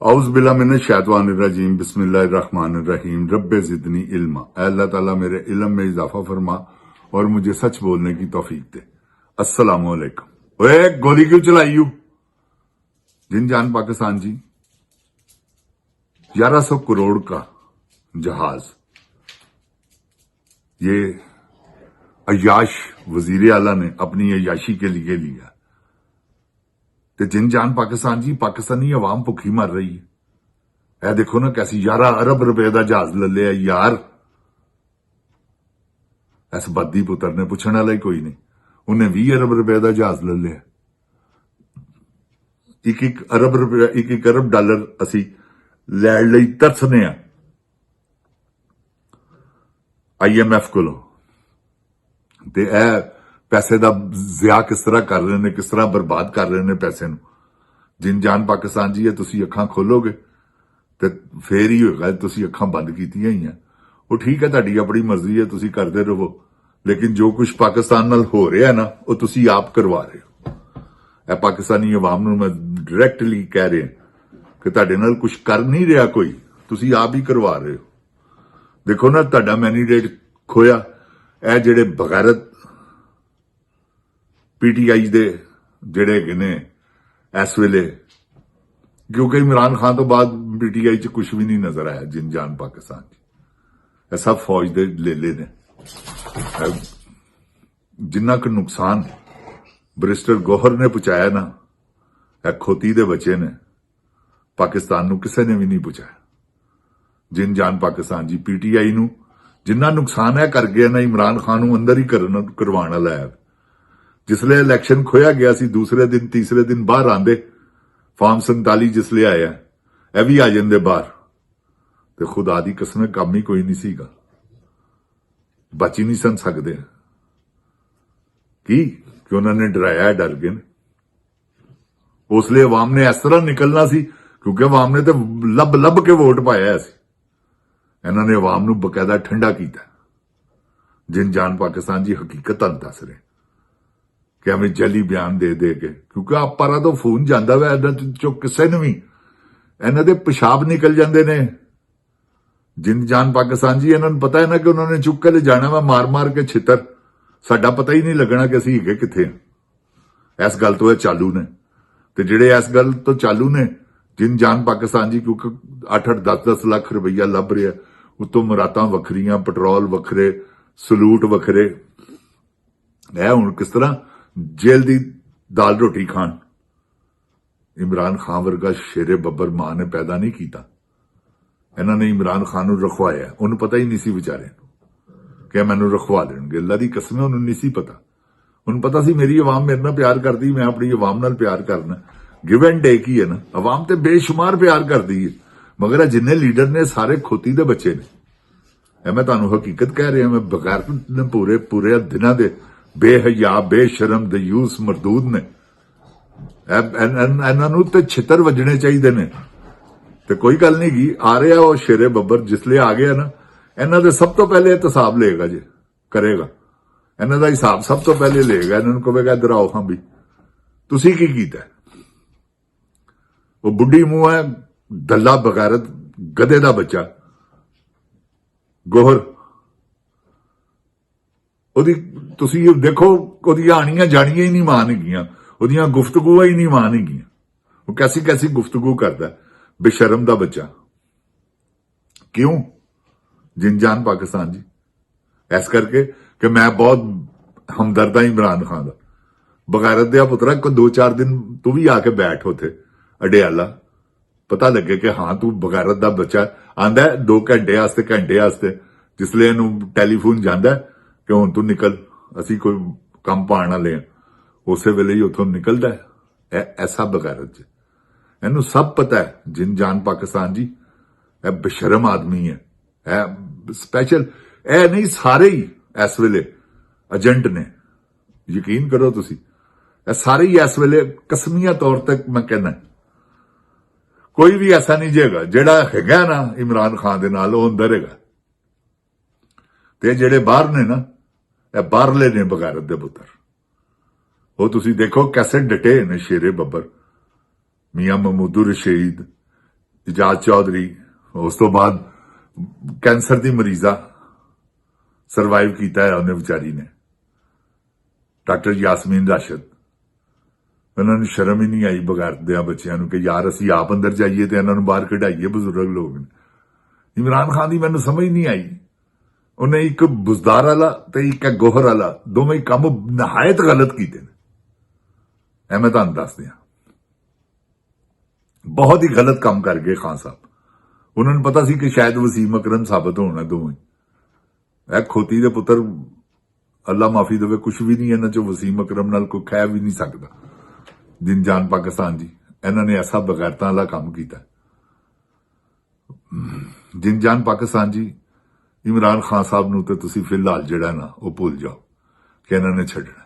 औज़ बिल्लाहि मिनश शैतानिर रजीम बिस्मिल्लाहिर रहमानिर रहीम रब्बे ज़िदनी इल्मा। ऐ अल्लाह ताला मेरे इल्म में इजाफा फरमा और मुझे सच बोलने की तौफीक दे। अस्सलाम वालेकुम। ओए गोली क्यों चलाई यू? जिन जान पाकिस्तान जी 1100 करोड़ का जहाज ये अयाश वजीर आला ने अपनी अयाशी के लिए लिया। ते जिन जान पाकिस्तान जी पाकिस्तानी अवाम भुखी मर रही है। ए देखो ना कैसी 11 अरब रुपए का जहाज ले लिया यार। इस बद्दी पुत्र ने पूछने वाला ही कोई नहीं। उन्हें 20 अरब रुपए का जहाज ले लिया। एक अरब डॉलर असी लैण लई तरसने आ IMF कोलों। ते ए पैसे का जिया किस तरह कर रहे हैं, किस तरह बर्बाद कर रहे हैं पैसे नूं। जिन जान पाकिस्तान जी है तुसी अखां खोलोगे ते फेर ही होगा। तुसी अखां बंद कीतियां ही हैं। वो ठीक है, तुहाडी अपनी मर्जी है, तुसी करदे रहो, लेकिन जो कुछ पाकिस्तान नाल हो रहा है ना वो तुसी आप करवा रहे हो। ए पाकिस्तानी अवाम नूं मैं डायरैक्टली कह रहा कि तुहाडे नाल कुछ कर नहीं रहा कोई, तुसी आप ही करवा रहे हो। देखो ना तुहाडा मैंडेट खोया ए जेड़े बगैरत PTI दे जेड़े हैगे ने इस वेले, क्योंकि इमरान खान तो बाद PTI च कुछ भी नहीं नजर आया। जिन जान पाकिस्तान च सब फौज दे लेले ने। जिन्ना क नुकसान बैरिस्टर गौहर ने पहुंचाया ना खोती दे बच्चे ने पाकिस्तान नूं किसी ने भी नहीं पहुंचाया। जिन जान पाकिस्तान जी PTI नूं जिन्ना नुकसान है कर गया ना इमरान खान नूं अंदर ही करवाण वाला है। जिसले इलैक्शन खोया गया सी दूसरे दिन तीसरे दिन बाहर आंदे फॉर्म 47 जिसले आया यह भी आ जाते बाहर। तो खुदा दी कसम काम ही कोई नहीं सीगा, बच ही नहीं सन सकते कि उन्होंने डराया डर गए। उसले अवाम ने इस तरह निकलना सी क्योंकि अवाम ने तो लब लब के वोट पाया सी। इन्होंने अवाम नूं बकायदा ठंडा किया। जिन जान पाकिस्तान जी हकीकत तुहानूं दस रहे कि हमें जली बयान दे दे के, क्योंकि आप पर तो फोन जाता वा चो किसी ने भी इन्हों के पेशाब निकल जाते ने। जिन जान पाकिस्तान जी इन्होंने पता है ना कि उन्होंने चुक के ले जाना वा मार मार के छितर। साडा पता ही नहीं लगना कि असीं हिगे किथे। इस गल तो चालू ने ते जिहड़े इस गल तो चालू ने जिन जान पाकिस्तान जी, क्योंकि 8-8 10-10 लाख रुपया लभ रहा, उत्तों मुरादां वखरियां, पेट्रोल वखरे, सलूट वखरे। है हुण किस तरह जेल दी दाल रोटी खान। इमरान खान वर्गा शेरे बब्बर मां ने पैदा नहीं किया। इन्होंने इमरान खान नूं रखवाया। उन्हें पता ही नहीं सी बेचारे कि मैनू रखवा लेंगे। अल्लाह दी कसम उन्होंने नहीं सी पता। उन्हें पता सी मेरी अवाम मेरे नाल प्यार करती, मैं अपनी अवाम नाल प्यार करना। गिव एंड टेक ही है ना। अवाम तो बेशुमार प्यार करती है, मगर जिन्ने लीडर ने सारे खोती दे बच्चे ने। मैं तुहानूं हकीकत कह रहा, मैं बगैर पूरे पूरे दिनां दे बेहया बेशरम दयूस मरदूद ने। इन्हों तो छितर वजने चाहिए ने। तो कोई गल नहीं की आ रहा वो शेरे बब्बर जिसले आ गया ना इन्हों दे सब तो पहले एहतसाब लेगा जी करेगा। इन्हों का हिसाब सब तो पहले लेगा। इन्होंने कहेगा इधर आओ हाँ भी तुसी की कीता। वो बुढ़ी मुंह है दल्ला बगैरत गधे का बच्चा गोहर। तुसी देखो ओदियां आनियां जानियां ही नहीं मान हैगियां, ओदियां गुफ्तगुआं ही नहीं मान हैगियां। वो कैसी कैसी गुफ्तगू करता है बेशरम दा बच्चा। क्यों? जिन जान पाकिस्तान जी इस करके कि मैं बहुत हमदर्द हाँ इमरान खान का। बगैरत दिया पुत्रा को 2-4 दिन तू भी आके बैठ होते अडियाला, पता लगे कि हाँ तू बगैरत दा बच्चा। आंदा 2 घंटे जिसले इनू टैलीफोन जाता कि हुण तू निकल असी कोई काम पाण वाले हैं, उस वेले ही उथों निकलता है। ऐसा बगैरत च इनू सब पता है। जिन जान पाकिस्तान जी ए बेशरम आदमी है। स्पैशल ए नहीं सारे ही इस वेले एजेंट ने। यकीन करो तुसी सारे ही इस वेले कसमिया तौर तक मैं कहना कोई भी ऐसा नहीं जेगा जेड़ा हैगा ना इमरान खान दे नाल वो अंदर हैगा। ते जेड़े बाहर ने ना बाहरले ने बगैरत दे पुत्र। वो तुसी देखो कैसे डटे ने शेरे बब्बर, मियां महमूदुर रशीद, ਇਜਾਜ਼ ਚੌਧਰੀ, ਉਸ ਤੋਂ ਬਾਅਦ ਕੈਂਸਰ ਦੀ ਮਰੀਜ਼ਾ ਸਰਵਾਈਵ ਕੀਤਾ ਹੈ ਉਹਨੇ ਵਿਚਾਰੀ ਨੇ, ਡਾਕਟਰ ਯਾਸਮੀਨ ਰਾਸ਼ਦ। ਉਹਨਾਂ ਨੂੰ ਸ਼ਰਮ ਹੀ ਨਹੀਂ ਆਈ ਬਗੈਰਦਿਆਂ ਬੱਚਿਆਂ ਨੂੰ ਕਿ ਯਾਰ ਅਸੀਂ ਆਪ ਅੰਦਰ ਜਾਈਏ ਤੇ ਇਹਨਾਂ ਨੂੰ ਬਾਹਰ ਕਢਾਈਏ, ਬਜ਼ੁਰਗ ਲੋਕ ਨੇ। ਇਮਰਾਨ ਖਾਨ ਦੀ ਮੈਨੂੰ ਸਮਝ ਨਹੀਂ ਆਈ, ਉਹਨੇ ਇੱਕ ਬੁਜ਼ਦਾਰ ਵਾਲਾ ਤੇ ਇੱਕ ਗੋਹਰ ਵਾਲਾ ਦੋਵੇਂ ਕੰਮ ਨਹਾਇਤ ਗਲਤ ਕੀਤੇ ਨੇ। ਇਹ ਮੈਂ ਤੁਹਾਨੂੰ ਦੱਸ ਦਿਆਂ, ਬਹੁਤ ਹੀ ਗਲਤ ਕੰਮ ਕਰ ਗਏ ਖਾਨ ਸਾਹਿਬ। ਉਹਨਾਂ ਨੂੰ ਪਤਾ ਸੀ ਕਿ ਸ਼ਾਇਦ ਵਸੀਮ ਅਕਰਮ ਸਾਬਤ ਹੋਣਾ ਦੋਵੇਂ। ਇਹ ਖੋਤੀ ਦੇ ਪੁੱਤਰ, ਅੱਲਾ ਮਾਫੀ ਦੇਵੇ, ਕੁਝ ਵੀ ਨਹੀਂ ਇਹਨਾਂ ਚੋਂ ਵਸੀਮ ਅਕਰਮ ਨਾਲ ਕੋਈ ਖਹਿ ਵੀ ਨਹੀਂ ਸਕਦਾ। ਜਿਨ ਜਾਨ ਪਾਕਿਸਤਾਨ ਜੀ, ਇਹਨਾਂ ਨੇ ਐਸਾ ਬਗੈਰਤਾਂ ਵਾਲਾ ਕੰਮ ਕੀਤਾ। ਜਿਨ ਜਾਨ ਪਾਕਿਸਤਾਨ ਜੀ, ਇਮਰਾਨ ਖਾਨ ਸਾਹਿਬ ਨੂੰ ਤੇ ਤੁਸੀਂ ਫਿਲਹਾਲ ਜਿਹੜਾ ਨਾ ਉਹ ਭੁੱਲ ਜਾਓ ਕਿ ਇਹਨਾਂ ਨੇ ਛੱਡਣਾ,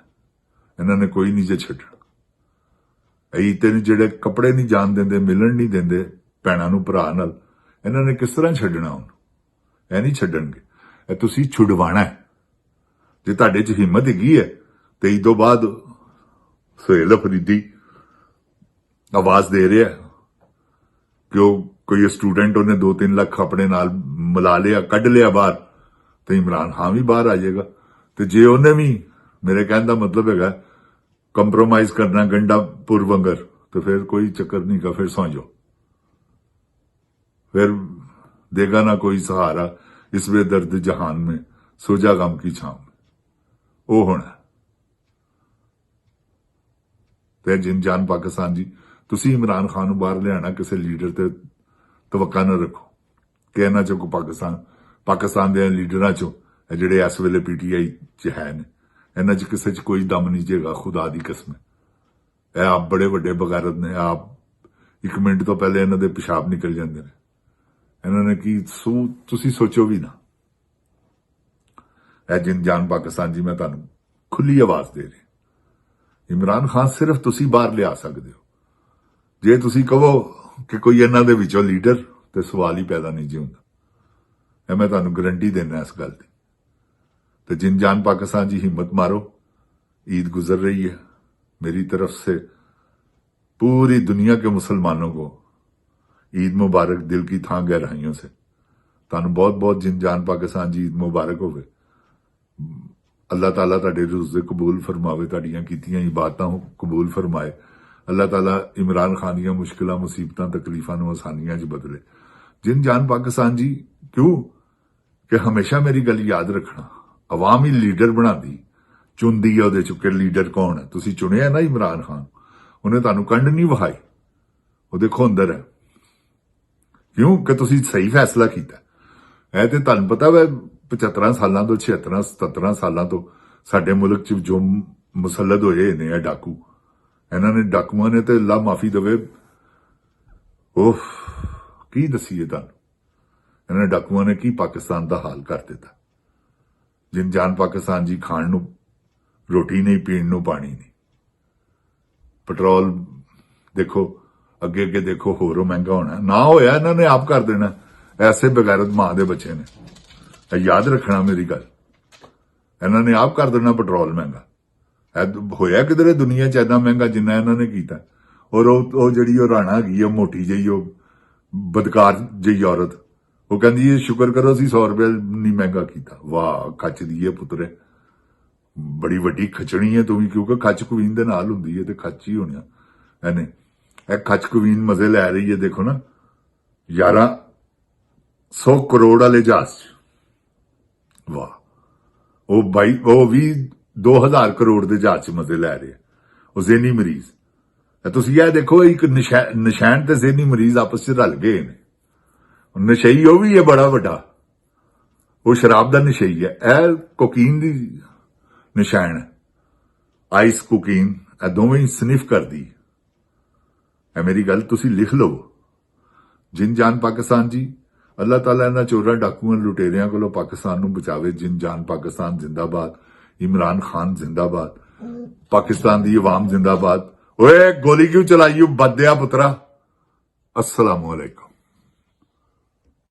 ਇਹਨਾਂ ਨੇ ਕੋਈ ਨਹੀਂ ਜੇ ਛੱਡਣਾ। ਇਹ ਤੈਨੂੰ ਜਿਹੜੇ ਕੱਪੜੇ ਨਹੀਂ ਜਾਣ ਦਿੰਦੇ, ਮਿਲਣ ਨਹੀਂ ਦਿੰਦੇ ਭੈਣਾਂ ਨੂੰ ਭਰਾ ਨਾਲ, ਇਹਨਾਂ ਨੇ ਕਿਸ ਤਰ੍ਹਾਂ ਛੱਡਣਾ ਉਹਨੂੰ? ਇਹ ਨਹੀਂ ਛੱਡਣਗੇ, ਇਹ ਤੁਸੀਂ ਛੁਡਵਾਣਾ ਹੈ। ਜੇ ਤੁਹਾਡੇ 'ਚ ਹਿੰਮਤ ਹੈਗੀ ਹੈ ਤੇ ਇਸ ਤੋਂ ਬਾਅਦ ਸੁਹੇਲ ਅਫਰੀਦੀ ਆਵਾਜ਼ ਦੇ ਰਿਹਾ ਕਿ ਉਹ ਕੋਈ ਸਟੂਡੈਂਟ ਉਹਨੇ 2-3 ਲੱਖ ਆਪਣੇ ਨਾਲ ਮਿਲਾ ਲਿਆ, ਕੱਢ ਲਿਆ ਬਾਹਰ, ਤੇ ਇਮਰਾਨ ਖਾਨ ਵੀ ਬਾਹਰ ਆ ਜਾਏਗਾ। ਤੇ ਜੇ ਉਹਨੇ ਵੀ, ਮੇਰੇ ਕਹਿਣ ਦਾ ਮਤਲਬ ਹੈਗਾ ਕੰਪਰੋਮਾਈਜ਼ ਕਰਨਾ ਗੰਡਾਪੁਰ ਵੰਗਰ, तो फिर कोई चक्कर नहीं का, फिर सौ जाओ, फिर देगा ना कोई सहारा इस बेदर्द जहान में, सो जा गम की छांव में। वो होना ते जिन जान पाकिस्तान जी, तुसी इमरान खान ਨੂੰ ਬਾਹਰ ਲਿਆਣਾ ਕਿਸੇ ਲੀਡਰ ਤੇ ਤਵੱਕਾ ਨਾ ਰੱਖੋ ਕਿ ਇਹਨਾਂ ਚੋਂ ਕੋ ਪਾਕਿਸਤਾਨ ਦੇ ਲੀਡਰਾਂ ਚੋਂ ਜਿਹੜੇ ਇਸ ਵੇਲੇ ਪੀਟੀਆਈ ਚ ਹੈ ਨੇ, ਇਹਨਾਂ ਚ ਕਿਸੇ ਚ ਕੋਈ ਦਮ ਨਹੀਂ ਜੇਗਾ, ਖੁਦਾ ਦੀ ਕਸਮ। ਇਹ ਆਪ ਬੜੇ ਵੱਡੇ ਬਗਾਰਤ ਨੇ, ਆਪ 1 ਮਿੰਟ ਤੋਂ ਪਹਿਲੇ ਇਹਨਾਂ ਦੇ ਪਿਸ਼ਾਬ ਨਿਕਲ ਜਾਂਦੇ ਨੇ। ਇਹਨਾਂ ਨੇ ਕੀ ਤੁਸੀਂ ਸੋਚੋ ਵੀ ਨਾ। ਇਹ ਜਿਨ ਜਾਨ ਪਾਕਿस्तान जी, मैं ਤੁਹਾਨੂੰ खुली आवाज दे रही, इमरान खान सिर्फ तुसी बाहर लिया सकते हो। जे तुसी कहो कि कोई इन्हां दे विचों लीडर, तो सवाल ही पैदा नहीं जी हुंदा। मैं तुहानूं गारंटी देना इस गल दी। तो जिन जान पाकिस्तान जी, हिम्मत मारो, ईद गुजर रही है। मेरी तरफ से पूरी दुनिया के मुसलमानों को ईद मुबारक, दिल की थां गहराइयों से। तुहानूं बहुत बहुत जिन जान पाकिस्तान जी, ईद मुबारक होवे। अल्लाह ताला तुहाडे रोज़े कबूल फरमावे, तुहाडीआं कीतीआं इबादतां कबूल फरमाए। अल्लाह ताला इमरान खान दीआं मुश्किलां, मुसीबतां, तकलीफां नूं आसानियां च बदले। जिन जान पाकिस्तान जी, क्यों कि हमेशा मेरी गल याद रखना, अवाम ही लीडर बनाती, चुनदी है उहदे चुके लीडर कौन है। तुसीं चुनिया ना इमरान खान, उन्हें तुहानूं कंड नहीं वहाई, वो देखो अंदर है। क्यों कि तुसीं सही फैसला कीता। ऐ ते तुहानूं पता वा 75 सालों तो 76 77 सालों तो साडे मुल्क च जो मुसलद होए ने डाकू, इन्हां ने डाकुआं ने ते अल्लाह माफी देवे, ओह की दसीए तुहानूं, इन्हां डाकुआं ने की पाकिस्तान का हाल कर दिता। जिन जान पाकिस्तान जी, खाण नूं रोटी नहीं, पीण नूं पानी नहीं, पेट्रोल देखो अगे अगे देखो होरों महंगा होना ना होया, इन्हां ने आप कर देना। ऐसे बेगैरत मां दे बच्चे ने, याद रखना मेरी गल, इन्हां ने आप कर देना पेट्रोल महंगा। होया किधरे दुनिया च इन्ना महंगा जिन्ना इन्होंने किया। और वो जिहड़ी राणा हैगी है, मोटी जी, बदकार जी औरत, वो कहती है शुक्र करो असीं 100 रुपया नहीं महंगा किया। वाह खच दी है पुत्रे, बड़ी वड्डी खचनी है तू भी, क्योंकि खच कवीन दे नाल हुंदी है ते खच ही होना इहने। ए खच कवीन मजे लै रही है, देखो ना 1100 करोड़ वाले जहाज च, वाह वो भी 2000 करोड़ के जहाज च मजे लै रहे। वो ज़हनी मरीज, तुसीं यह देखो एक निशान ते ज़हनी मरीज आपस च रल गए ने। नशई वो भी है बड़ा वड्डा, वो शराब का नशई है। यह कोकीन की निशान है, आइस कोकीन, यह दोवें ही स्निफ कर दी। मेरी गल तुसीं लिख लो। जिन जान पाकिस्तान जी, अल्लाह ताला इन्हां चोरां, डाकुआं, लुटेरियां कोलों पाकिस्तान नूं बचावे। जिन जान पाकिस्तान जिंदाबाद, इमरान खान जिंदाबाद, पाकिस्तान दी अवाम जिंदाबाद। ओए गोली क्यों चलाई बदया पुत्रा। अस्सलामु अलैकुम।